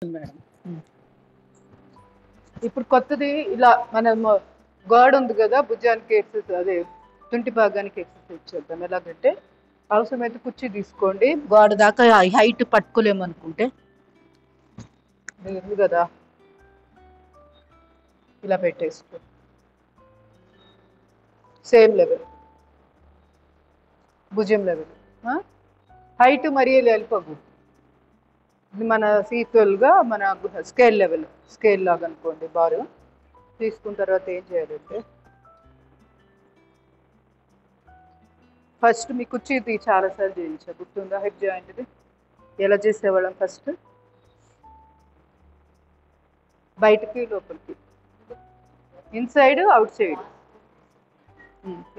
Madam. ఇప్పుడు కొత్తది ఇలా మనం గాడ్ ఉంది కదా, భుజానికి ఎక్సర్సైజ్ అదే తుంటి భాగానికి ఎక్సర్సైజ్ చేద్దాం. ఎలాగంటే అవసరమైతే కుర్చీ తీసుకోండి, గాడ్ దాకా హైట్ పట్టుకోలేమనుకుంటే ఉంది కదా, ఇలా పెట్టేసుకో. సేమ్ లెవెల్, భుజం లెవెల్. హైట్ మరీ వెళ్ళిపోకూడదు. ఇది మన సీక్వెల్గా మన స్కేల్ లెవెల్, స్కేల్ లాగా అనుకోండి. బారు తీసుకున్న తర్వాత ఏం చేయాలంటే ఫస్ట్ మీ కుర్చీది చాలాసార్లు చేయించా, గుర్తుందా? హెడ్ జాయింట్ది ఎలా చేసేవాళ్ళం? ఫస్ట్ బయటికి లోపలికి, ఇన్సైడ్ అవుట్ సైడ్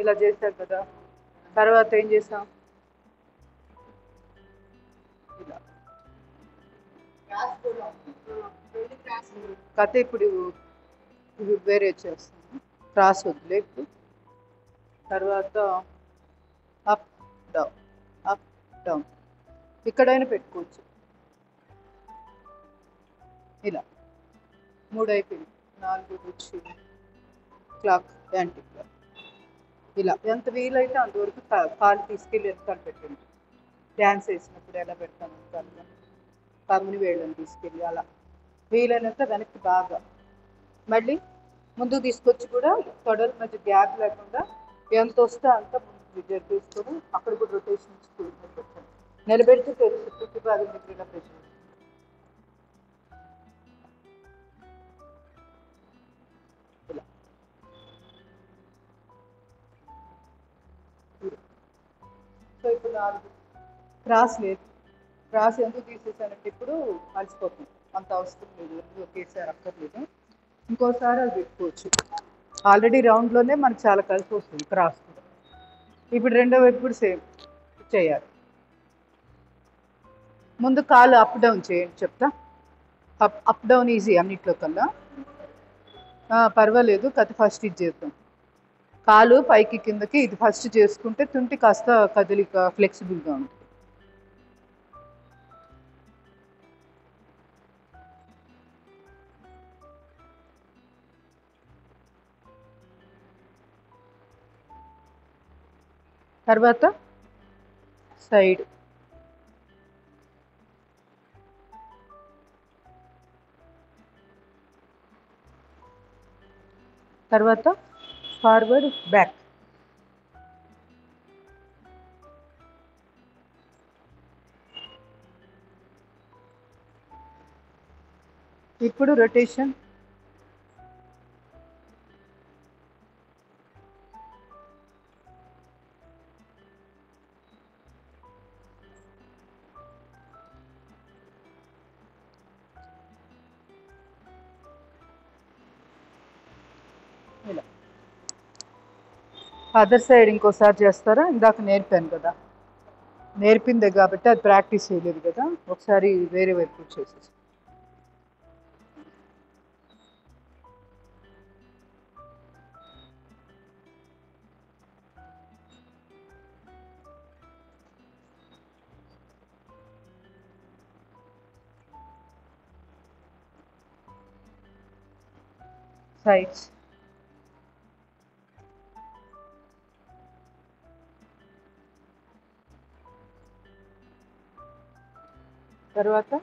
ఇలా చేశారు కదా. తర్వాత ఏం చేసాం? ఇలా కథ ఇప్పుడు ఇవి వేరే చేస్తాము. క్రాస్ వద్దులే ఇప్పుడు. తర్వాత అప్ డౌన్, అప్ డౌన్ ఇక్కడైనా పెట్టుకోవచ్చు. ఇలా 3 అయిపోయింది, 4 వచ్చి క్లాక్ యాంటీ క్లాక్. ఇలా ఎంత వీలైతే అంతవరకు కాలు తీసుకెళ్ళి వెనకాల పెట్టండి. డ్యాన్స్ వేసినప్పుడు ఎలా పెడతాను వెనకాల, కమ్ముని వేళ్ళని తీసుకెళ్ళి అలా వీలైనంత వెనక్కి బాగా. మళ్ళీ ముందుకు తీసుకొచ్చి కూడా తొడల మధ్య గ్యాప్ లేకుండా ఎంత వస్తే అంత ముందు తీసుకొని అక్కడ కూడా రొటేషన్ పెట్టండి. నిలబెడితే తెలుసు చుట్టూ భాగం దగ్గర ఇలా పెట్టండి. ఇలా సో ఇప్పుడు 4 క్రాస్ లేదు. క్రాస్ ఎందుకు తీసేసానంటే ఇప్పుడు అలసిపోతుంది, అంత అవసరం లేదు, ఒకేసారి అక్కర్లేదు. ఇంకోసారి అది పెట్టుకోవచ్చు. ఆల్రెడీ రౌండ్లోనే మనకు చాలా కలిసి వస్తుంది క్రాస్. ఇప్పుడు రెండో వైపు కూడా సేమ్ చేయాలి. ముందు కాలు అప్ డౌన్ చేయండి, చెప్తా. అప్ డౌన్ ఈజీ అన్నిట్లో కల్లా. పర్వాలేదు, కథ ఫస్ట్ ఇది చేద్దాం. కాలు పైకి కిందకి ఇది ఫస్ట్ చేసుకుంటే తుంటి కాస్త కదిలిక ఫ్లెక్సిబుల్గా ఉంటుంది. తర్వాత సైడ్, తర్వాత ఫార్వర్డ్ బ్యాక్, ఇప్పుడు రొటేషన్. ఇలా అదర్ సైడ్ ఇంకోసారి చేస్తారా? ఇందాక నేర్పాను కదా, నేర్పిందే కాబట్టి అది ప్రాక్టీస్ చేయలేదు కదా, ఒకసారి వేరే వైపు చేసేసి. సైడ్స్, తర్వాత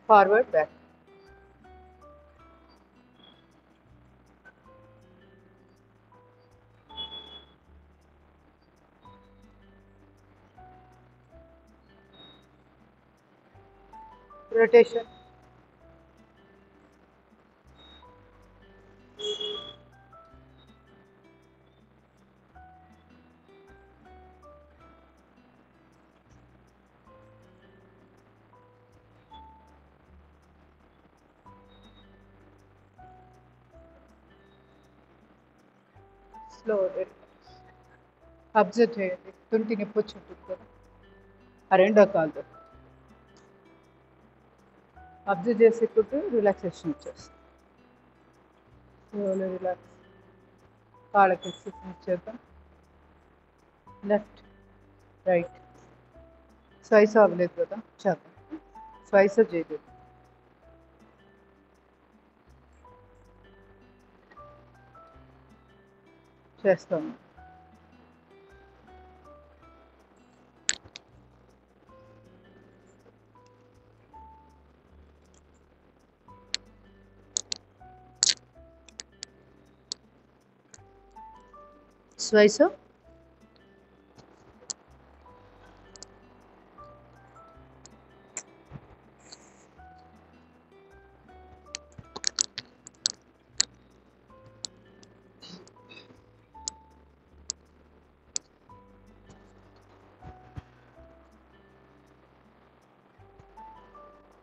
forward back, rotation. Slow observe చేయండి, తుంటి నొప్పి వచ్చి ఉంటుంది కదా ఆ రెండో కాలుతో. అబ్జర్వ్ చేసేటప్పుడు రిలాక్సేషన్ వచ్చేస్తుంది. స్లోలో రిలాక్స్, కాళ్ళకి ఎక్సర్సైజ్ చేద్దాం. లెఫ్ట్ రైట్ స్వైస్ అవ్వలేదు కదా, చేద్దాం. స్వైస్ చేయలేదు. చేస్తాను. స్వైసు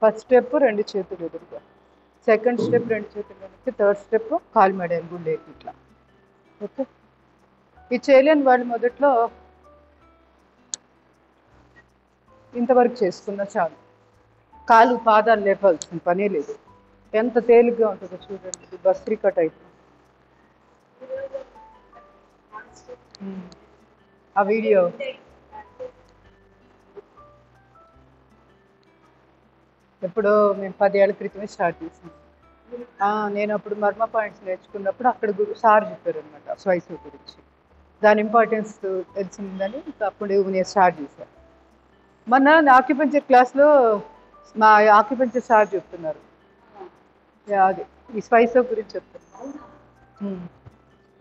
ఫస్ట్ స్టెప్ 2 చేతులు ఎదురుగా, సెకండ్ స్టెప్ 2 చేతులు వెనక్కి, థర్డ్ స్టెప్ కాలు మెడ గుండెకి ఇట్లా. ఓకే, ఇది చేయలేని వాళ్ళు మొదట్లో ఇంతవరకు చేసుకున్నా చాలు, కాలు పాదాలు లేపాల్సిన పనే లేదు. ఎంత తేలిగ్గా ఉంటుందో చూడండి, ఇది భస్త్రిక టైప్. ఆ వీడియో ఎప్పుడో మేము 10 ఏళ్ల క్రితమే స్టార్ట్ చేసాం. నేను అప్పుడు మర్మ పాయింట్స్ నేర్చుకున్నప్పుడు అక్కడ సార్ చెప్పారు అనమాట స్వైసు గురించి, దాని ఇంపార్టెన్స్ తెలిసిందని అప్పుడు నేను స్టార్ట్ చేశాను. మొన్న ఆక్యుపెంచర్ క్లాస్లో మా ఆక్యుపెంచర్ సార్ చెప్తున్నారు, అది ఈ స్వైసు గురించి చెప్తున్నారు.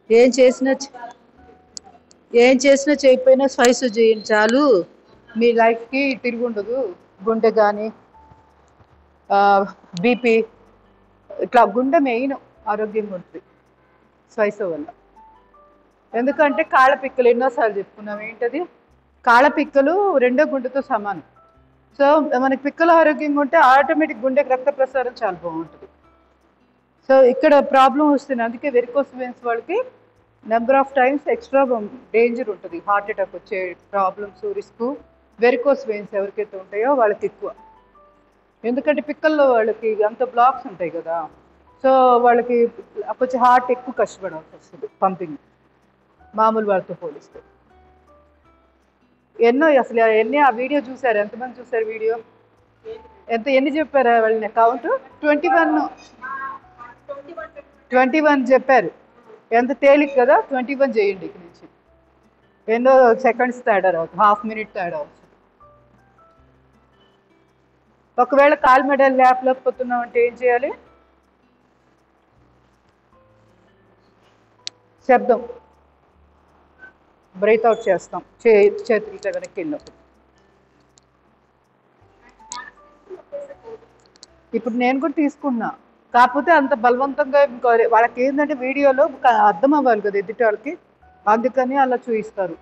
ఏం చేసినా చేయకపోయినా స్వైసు చేయండి చాలు, మీ లైఫ్కి తిరిగి ఉండదు. గుండె కానీ బీపీ ఇట్లా గుండె మెయిన్ ఆరోగ్యంగా ఉంటుంది స్వైసు వల్ల. ఎందుకంటే కాళ్ళపిక్కలు ఎన్నోసార్లు చెప్పుకున్నాం, ఏంటది కాళ్ళపిక్కలు రెండో గుండెతో సమానం. సో మనకి పిక్కలు ఆరోగ్యంగా ఉంటే ఆటోమేటిక్ గుండెకి రక్త ప్రసారం చాలా బాగుంటుంది. సో ఇక్కడ ప్రాబ్లం వస్తుంది, అందుకే వెరికోస్ వెయిన్స్ వాళ్ళకి number of times extra danger ఉంటుంది, హార్ట్ అటాక్ వచ్చే ప్రాబ్లమ్స్ రిస్క్ వెరికోస్ వెయిన్స్ ఎవరికైతే ఉంటాయో వాళ్ళకి ఎక్కువ. ఎందుకంటే పిక్కల్లో వాళ్ళకి అంత బ్లాక్స్ ఉంటాయి కదా, సో వాళ్ళకి కొంచెం హార్ట్ ఎక్కువ కష్టపడాల్సి వస్తుంది పంపింగ్, మామూలు వాళ్ళతో పోలిస్తే. ఎన్ని ఆ వీడియో చూసారు, ఎంతమంది చూసారు వీడియో? ఎన్ని చెప్పారు వాళ్ళని కౌంట్? 21 చెప్పారు. ఎంత తేలిక కదా, 21 చేయండి ఇక నుంచి. ఎన్నో సెకండ్స్ తేడా రావచ్చు, హాఫ్ మినిట్ తేడా అవచ్చు. ఒకవేళ కాలు మెడల్ లేపలేకపోతున్నాం అంటే ఏం చేయాలి? శబ్దం, బ్రేత్ అవుట్ చేస్తాం చేతులతో వెనక్కి వెళ్ళినప్పుడు. ఇప్పుడు నేను కూడా తీసుకున్నా, కాకపోతే అంత బలవంతంగా వాళ్ళకి ఏంటంటే వీడియోలో అర్థం అవ్వాలి కదా ఎదుటి వాళ్ళకి, అందుకని అలా చూపిస్తారు.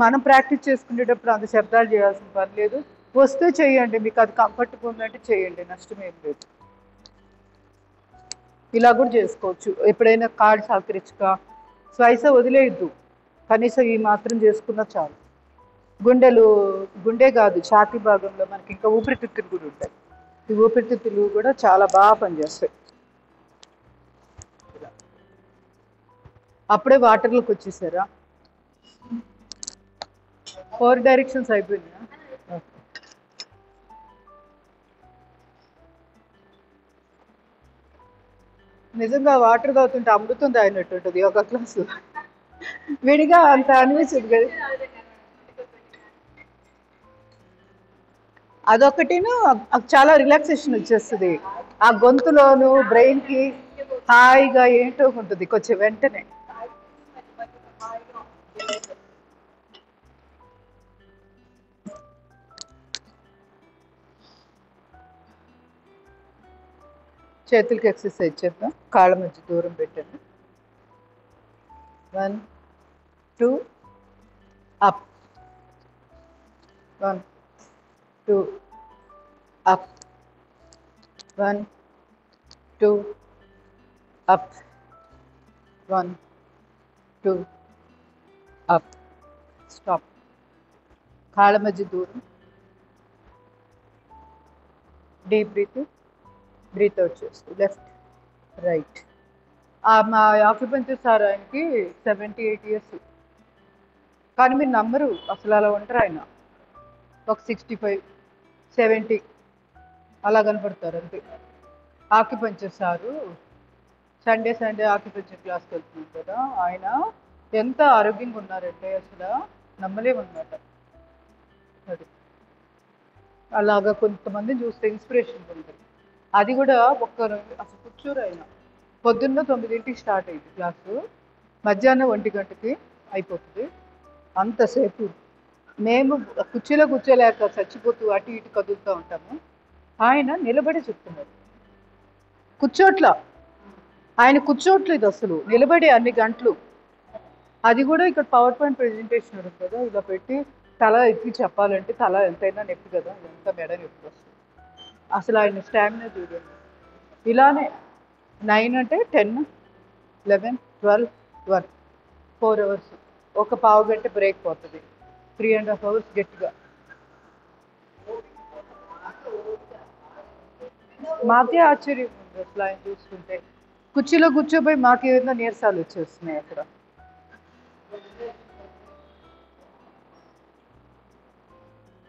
మనం ప్రాక్టీస్ చేసుకునేటప్పుడు అంత శబ్దాలు చేయాల్సిన పని లేదు. వస్తే చేయండి, మీకు అది కంఫర్టబుల్ ఉందంటే చేయండి, నష్టం ఏం లేదు. ఇలా కూడా చేసుకోవచ్చు. ఎప్పుడైనా కాళ్ళు సహకరించక స్వైస వదిలేయద్దు, కనీసం ఈ మాత్రం చేసుకున్నా చాలు. గుండె కాదు, ఛాతీ భాగంలో మనకి ఇంకా ఊపిరితిత్తులు కూడా ఉంటాయి, ఈ ఊపిరితిత్తులు కూడా చాలా బాగా పనిచేస్తాయి. అప్పుడే వాటర్లోకి వచ్చేసారా? 4 డైరెక్షన్స్ అయిపోయినాయా? నిజంగా వాటర్ తాగుతుంటే అమృతం తాగినట్టు ఉంటుంది యోగా క్లాసు, విడిగా అంత అనిపించదు కదా. అదొకటిను చాలా రిలాక్సేషన్ వచ్చేస్తుంది, ఆ గొంతులోను బ్రెయిన్కి హాయిగా ఏంటో ఉంటుంది కొంచెం వెంటనే. చేతులకి ఎక్సర్సైజ్ చేద్దాం, కాళ్ళ మధ్య దూరం పెట్టండి. 1 2 up, 1 2 up, 1 2 up, 1 2 up. Stop. కాళ్ళ మధ్య దూరం, డీప్ బ్రీత్ అవుట్ చేస్తూ లెఫ్ట్ రైట్. మా ఆక్యుపెంచర్ సార్ ఆయనకి 78 years, కానీ మీరు నమ్మరు, అసలు అలా ఉంటారు ఆయన. ఒక 65 70 అలా కనపడతారు అంతే. ఆక్యుపెంచర్ సారు సండే ఆక్యుపెంచర్ క్లాస్కి వెళ్తున్నాం కదా, ఆయన ఎంత ఆరోగ్యంగా ఉన్నారంటే అసలు నమ్మలేమన్నమాట. అది అలాగా కొంతమందిని చూస్తే ఇన్స్పిరేషన్ ఉంటుంది. అది కూడా ఒక్కరు అసలు కూర్చోరు ఆయన. పొద్దున్న 9కి స్టార్ట్ అయింది క్లాసు, మధ్యాహ్నం 1 గంటకి అయిపోతుంది. అంతసేపు మేము కుర్చీలో కూర్చోలేక చచ్చిపోతూ అటు ఇటు కదులుతూ ఉంటాము. ఆయన నిలబడి చెప్తున్నారు. కూర్చోట్ల ఆయన కూర్చోట్లేదు అసలు, నిలబడి అన్ని గంటలు. అది కూడా ఇక్కడ పవర్ పాయింట్ ప్రెజెంటేషన్ ఉంటుంది కదా, ఇలా పెట్టి తల ఎత్తి చెప్పాలంటే తల ఎంతైనా నొప్పి కదా, ఎంత మెడ నొప్పి వస్తుంది. అసలు ఆయన స్టామినా చూడండి. ఇలానే 9 అంటే 10, 11, 12, 1 4 అవర్స్. ఒక పావు గంట బ్రేక్ పోతుంది, 3.5 అవర్స్ గట్టిగా. మాకే ఆశ్చర్యం ఉంది అసలు ఆయన చూస్తుంటే. కుర్చీలో కూర్చోపోయి మాకేమైనా నీరసాలు వచ్చేస్తున్నాయి అక్కడ.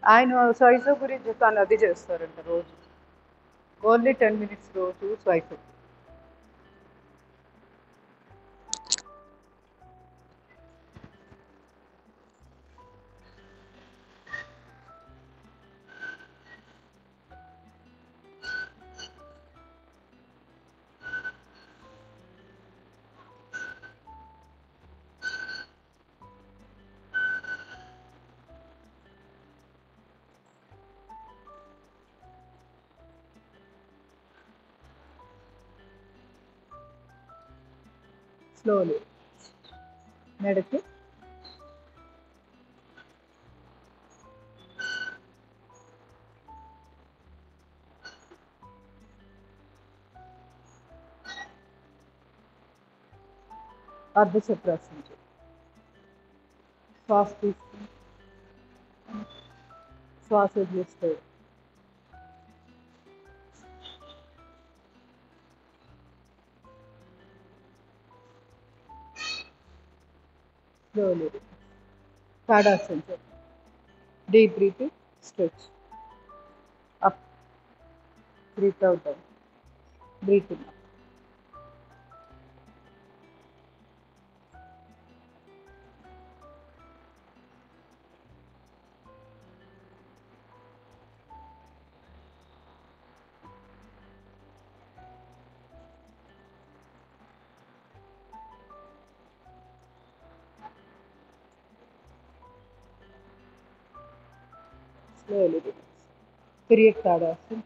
ఆయన స్వైఫ్ గురించి తను అది చేస్తారంట రోజు, ఓన్లీ 10 minutes రోజు స్వైఫ్. స్లోలీ మెడకి అర్ధచక్రాసనం చేయి. శ్వాస తీసుకుని శ్వాస వదిలేస్తే స్లోలీ. తాడాసనం చేయి. Deep breathing, stretch up, breathe out down, breathing up. Slowly release. Create Tadasana.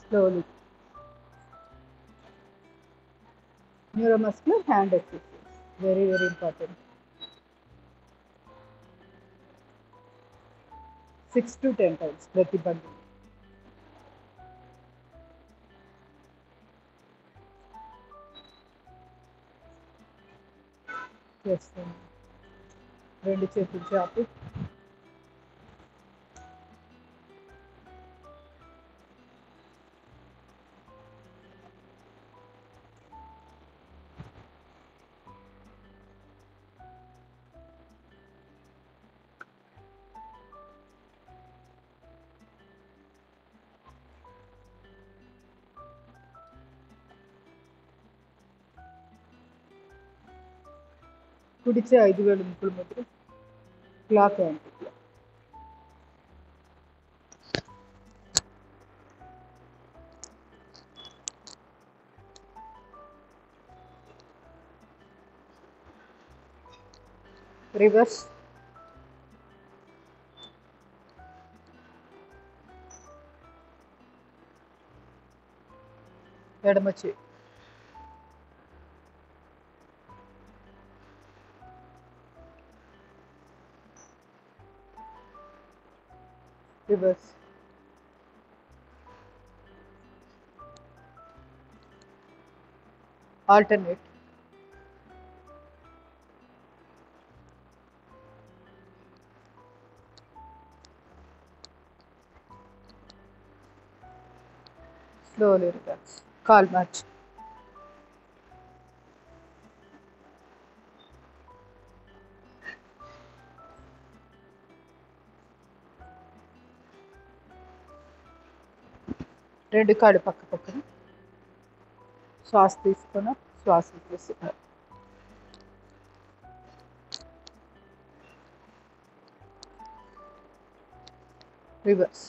Slowly. Neuromuscular hand exercise. Very, very important. 6 to 10 times. ప్రతి బండి చేస్తాను. 2 చేతులు చాపి కుడిచే 5 వేలు ముక్కుల మధ్య క్లాక్ యాంటీ క్లాక్. రివర్స్. ఎడమ చేయి. రివర్స్. ఆల్టర్నేట్. Slowly relax. కాల్ మార్చ్. రెండు కాళ్ళు పక్క పక్కన శ్వాస తీసుకున్న శ్వాస తీసుకున్నారు. Reverse.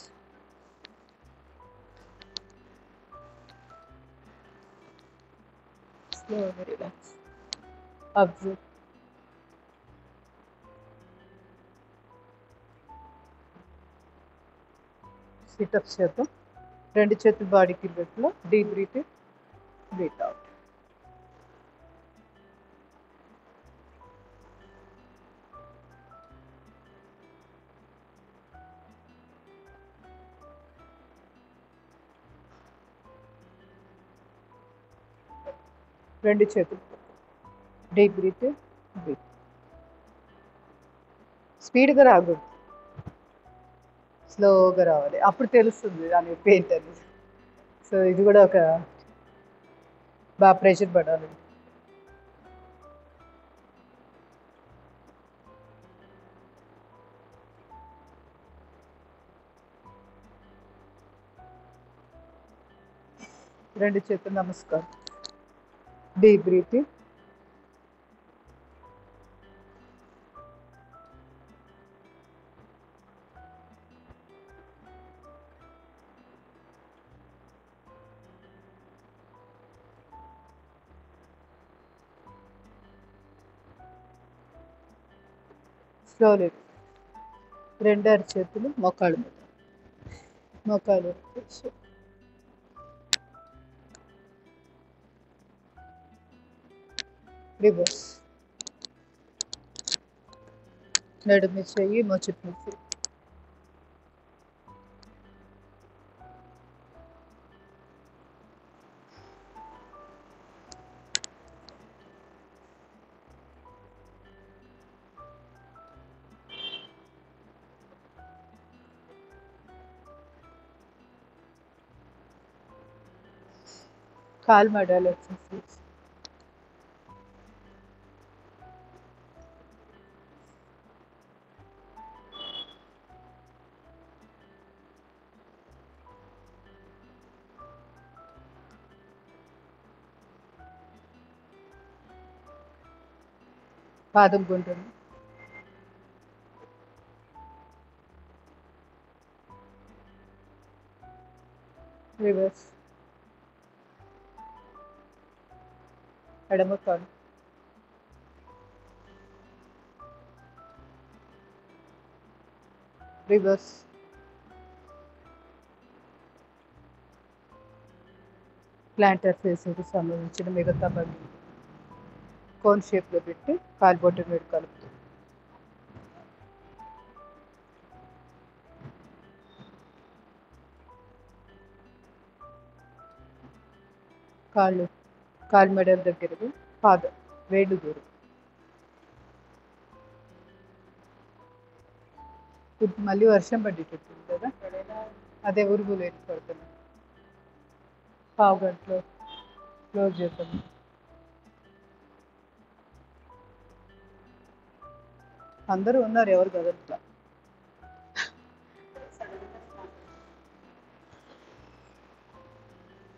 Slowly relax. Observe. Situps చేద్దాం. రెండు చేతులు బాడీకి బెట్లో. Deep breath in, breath out. రెండు చేతులు. Deep breath in, breath. స్పీడ్గా రాకూడదు, స్లోగా రావాలి. అప్పుడు తెలుస్తుంది దాని పెయిన్ అనేది. సో ఇది కూడా ఒక బాగా ప్రెషర్ పడాలి. రెండు చేతులు నమస్కారం. Deep breath in, slowly. రెండు అరచేతులు మోకాళ్ళు మీద. మోకాళ్ళు రివర్స్. నడుము చెయ్యి మోచేతి నుంచి. కాలు మడాలి ఎక్సర్సైజ్. పాదం గుండ్రం. రివర్స్. ఎడమ కాలు. రివర్స్. ప్లాంటర్ ఫేసింగ్కి సంబంధించిన మిగతా పనులు కోన్ షేప్లో పెట్టి కాలు బొట్టు మీద కలుపుతుంది. కాలు మెడల దగ్గరగా పాదం వేళ్ళు దూరం. ఇప్పుడు మళ్ళీ వర్షం పడేటట్టుంది కదా, అదే ఉరుగులు ఏర్పడుతున్నాయి. పావు గంటలో క్లోజ్ చేద్దాం. అందరూ ఉన్నారు, ఎవరు కదట్లా.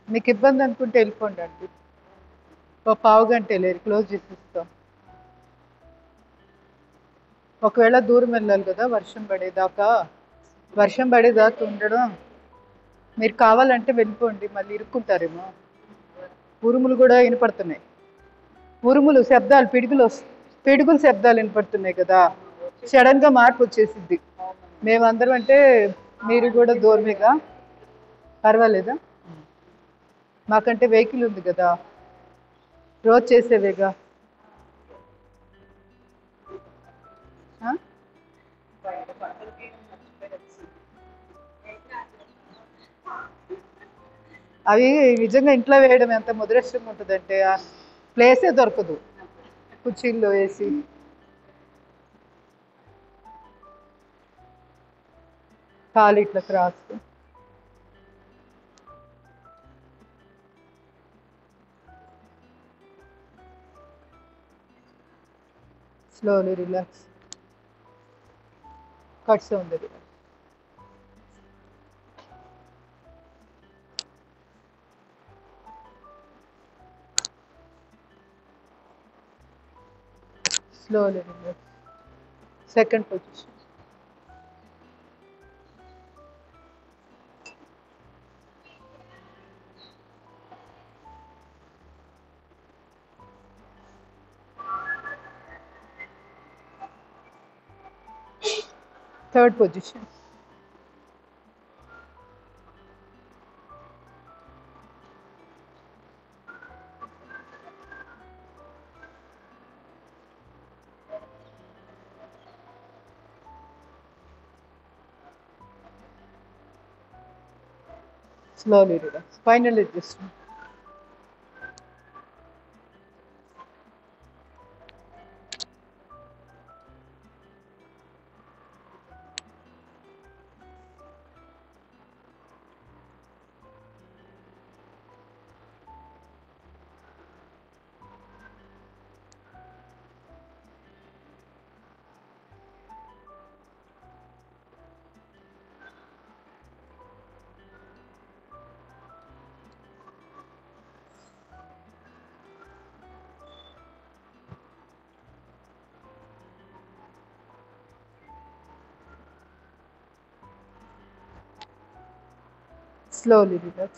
మీకు ఇబ్బంది అనుకుంటే వెళ్ళిపోండి అండి. ఒక పావు గంట వెళ్ళారు, క్లోజ్ చేసిస్తాం. ఒకవేళ దూరం వెళ్ళాలి కదా, వర్షం పడేదాకా ఉండడం. మీరు కావాలంటే వెళ్ళిపోండి, మళ్ళీ ఇరుక్కుంటారేమో. ఉరుములు కూడా వినపడుతున్నాయి. ఉరుములు శబ్దాలు, పిడుగులు శబ్దాలు వినపడుతున్నాయి కదా, సడన్ గా మార్పు వచ్చేసిద్ది. మేమందరం అంటే మీరు కూడా దూరమేగా, పర్వాలేదా? మాకంటే వెహికల్ ఉంది కదా, రోజు చేసేవేగా. అవి నిజంగా ఇంట్లో వేయడం ఎంత ముదృష్టంగా ఉంటుందంటే ప్లేసే దొరకదు కుర్చీల్లో వేసి. కాలు ఇట్లా క్రాస్. Slowly relax. కట్స్ ఉంది. Slowly relax. Second position. Third position. Slowly relax. Final adjustment. Slowly relax.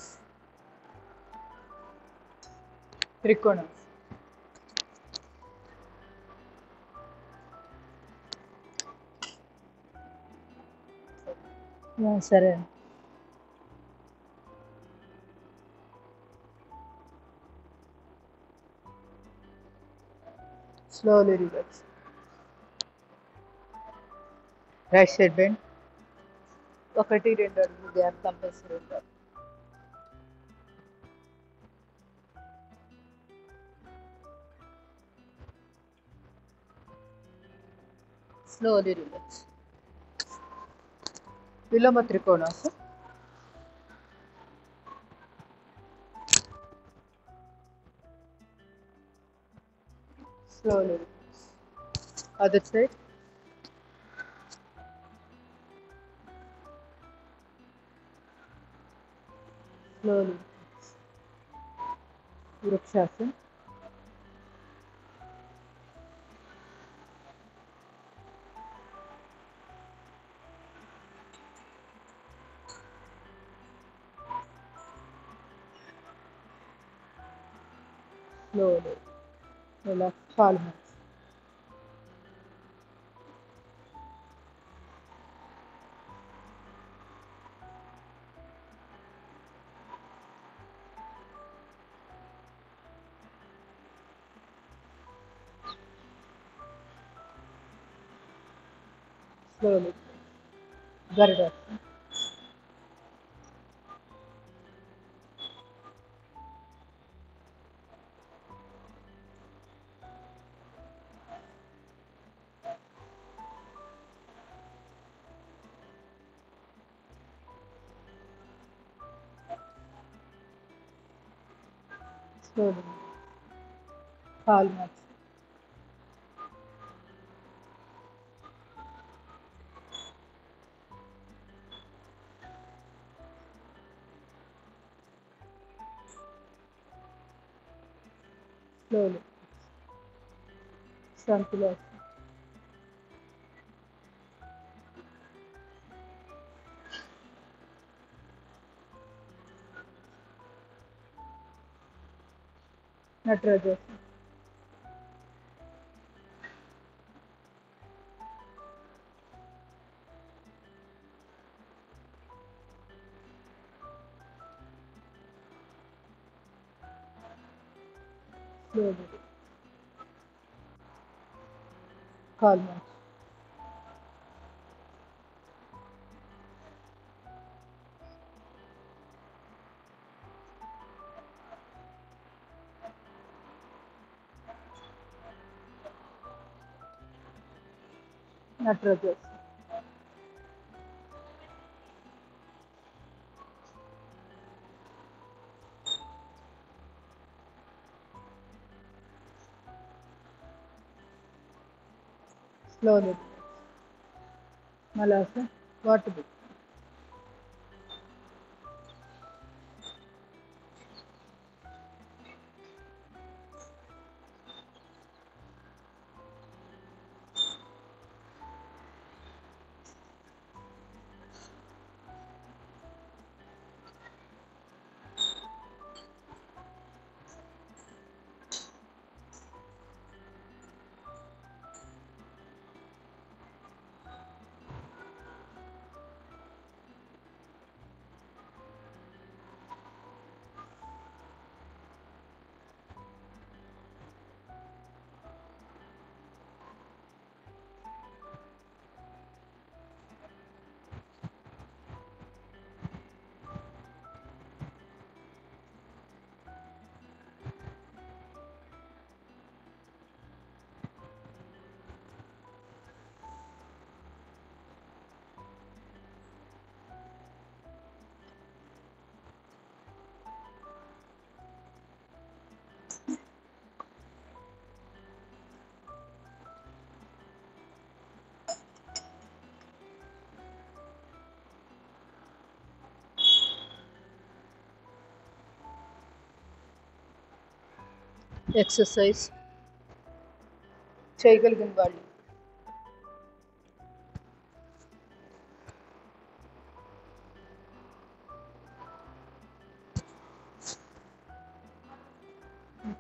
Trikonasana. సరే. Slowly relax. Right side bend. ఒకటి రెండు అడుగులు గ్యాప్ కంపల్సరీ ఉండాలి. Slowly relax. విలోమ త్రికోణాసనం. Slowly relax. Other side. Slowly relax. Vrikshasana. Slowly relax. Palmas. Slowly. Garudasana. Slowly. Palmas. Slowly. Sankulasana. Natarajasana. Slowly. Palmas. Natarajasana. Slowly. Malasana. Water breath. Exercise చేయగలిగిన వాళ్ళు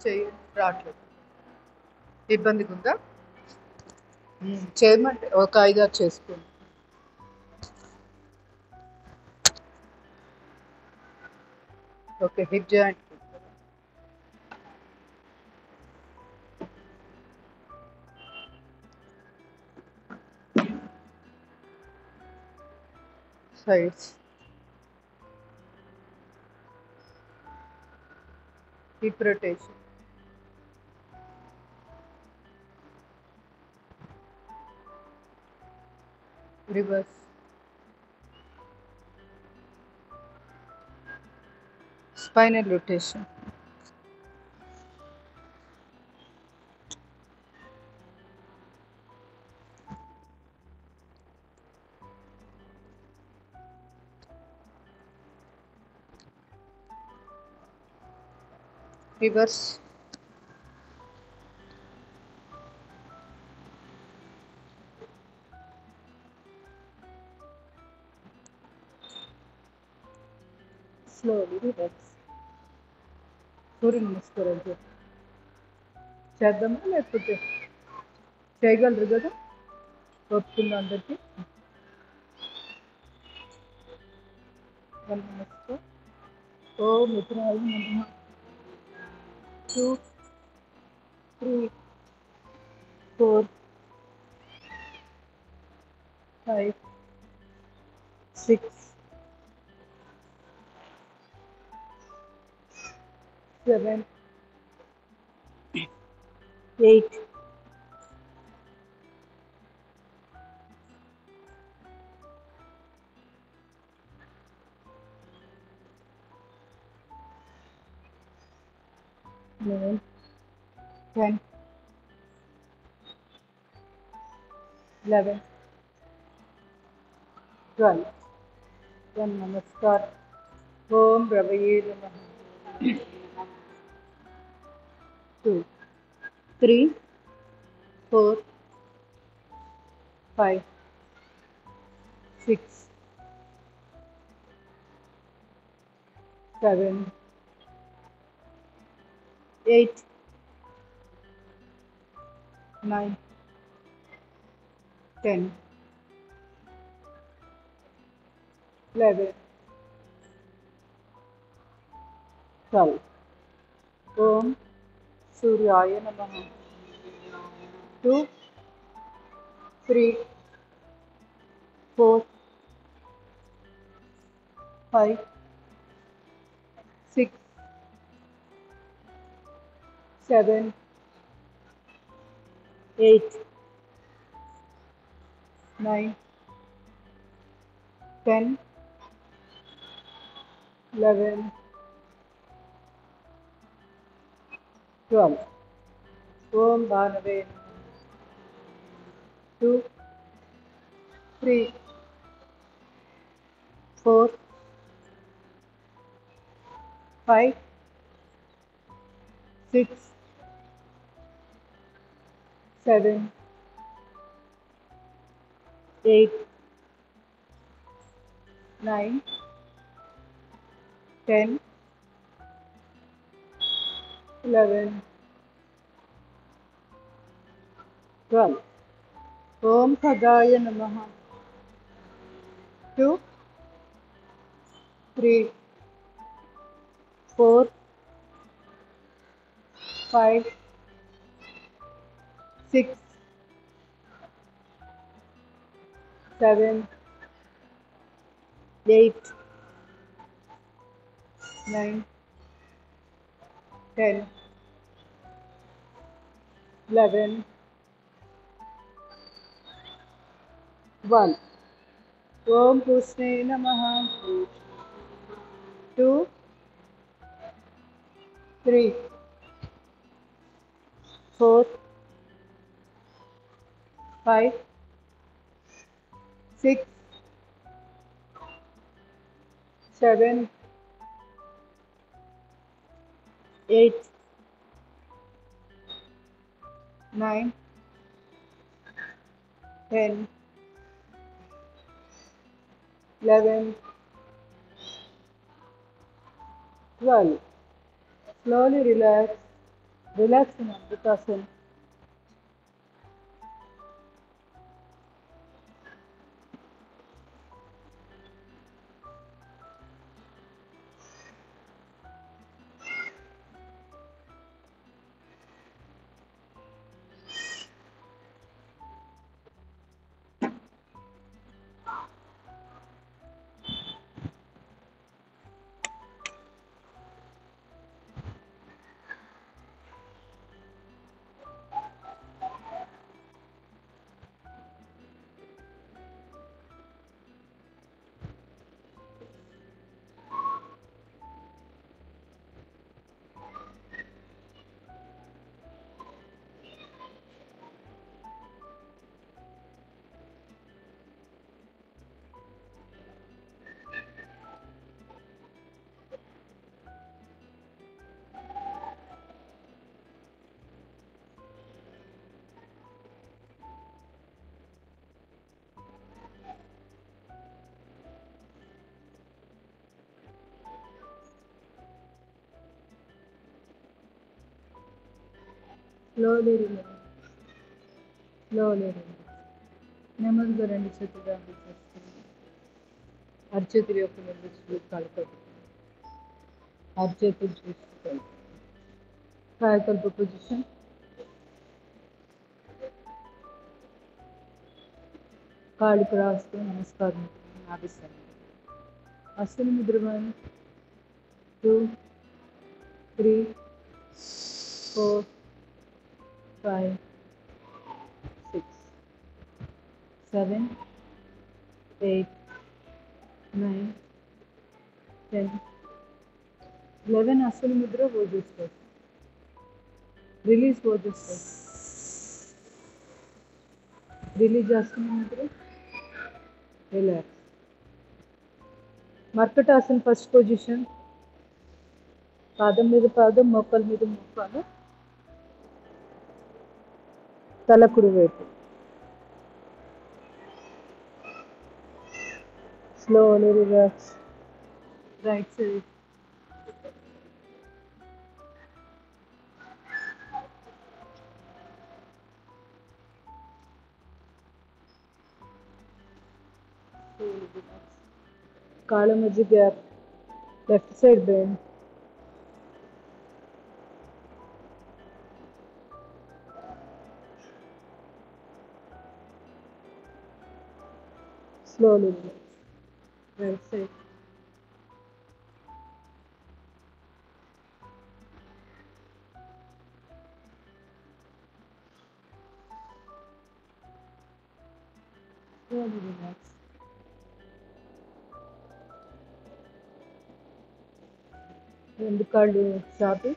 చేయి రావట్లేదు, ఇబ్బందిగా ఉందా? చేయమంటే ఒక 5-6 చేసుకోండి. Okay, hip joint sides, hip rotation, reverse, spinal rotation, reverse, slowly reverse. సూర్య నమస్కారం చేద్దామా లేకపోతే చేయగలరు కదా? ఒప్పుకుందా అందరికి? నమస్కారం. ఓ మిత్రాలు నమః. 2, 3, 4, 5, 6, 7, 8, 9, 10, 11, 12. नमस्कार. ओम रवये नमः. 2, 3, 4, 5, 6, 7, 8, 9, 10, 11, 12. ओम सूर्याय नमः. 2, 3, 4, 5, 6, 7, 8, 9, 10, 11, 12. ओम भानवे. 2, 3, 4, 5, 6, 7, 8, 9, 10, 11, 12. ओम खगाय नमः. 2, 3, 4, 5, 6, 7, 8, 9, 10, 11, 1. ओम पुष्णे नमः. 2, 3, 4, 5, 6, 7, 8, 9, 10, 11, 12. Slowly relax. Relax in Amritasana. Slowly relax. Slowly relax. నెమ్మదిగా రెండు చేతులు దాంట్లో చేసుకుని అరచేతుల యొక్క నిర్దిష్ట కలపదు అరచేతులు చూసుకోవాలి కాయకల్ప పొజిషన్ కాళ్ళు క్రాస్తో నమస్కారం నాభిస్తాను అసలు ముద్ర 1 2 3 4 5 6 7 8 9 10 11 అసలు ముద్ర వదిలిస్తారు రిలీజ్ వదిలిస్తారు రిలీజ్ చేస్తున్న ముద్ర రిలాక్స్ మర్కటాసన్ ఫస్ట్ పొజిషన్ పాదం మీద పాదం మోకాల మీద మోకాలు తల కుడి వైపు స్లోలీ రిలాక్స్ రైట్ సైడ్ కాళ్ళ మధ్య gap left side bend slowly right side slowly relax రెండు కాళ్ళు చాపి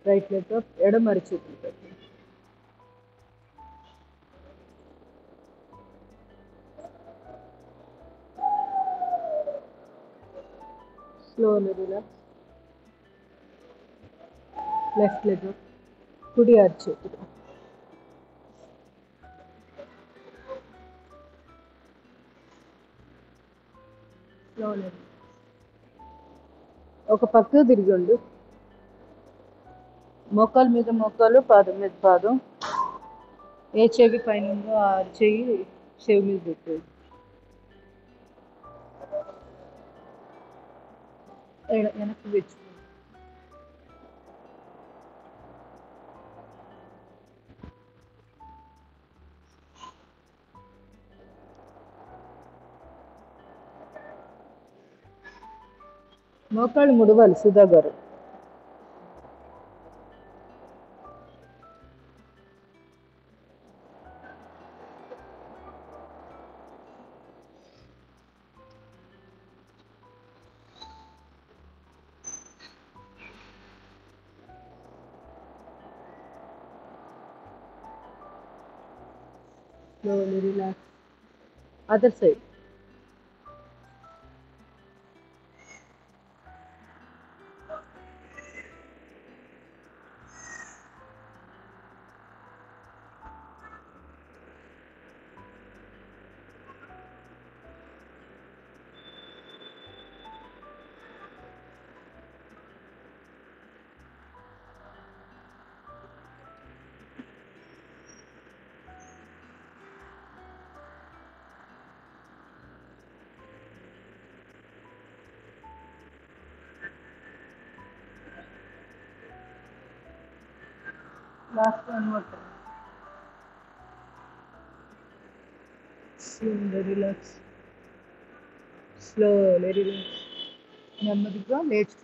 రైట్ లెగ్ అప్ ఎడమ అరచేతులు పెట్టి slowly relax left leg up కుడి అరచేతులు slowly ఒక పక్క తిరిగి ఉండు మోకాలు మీద మోకాలు పాదం మీద పాదం ఏ చెవి పైన ఉందో ఆ చెయ్యి చెవి మీద పెట్టు వెనక్కి తెచ్చు మోకాళ్ళు ముడవాలి సుధా గారు slowly relax other side last one more relax, slowly relax. నెమ్మదిగా లేచి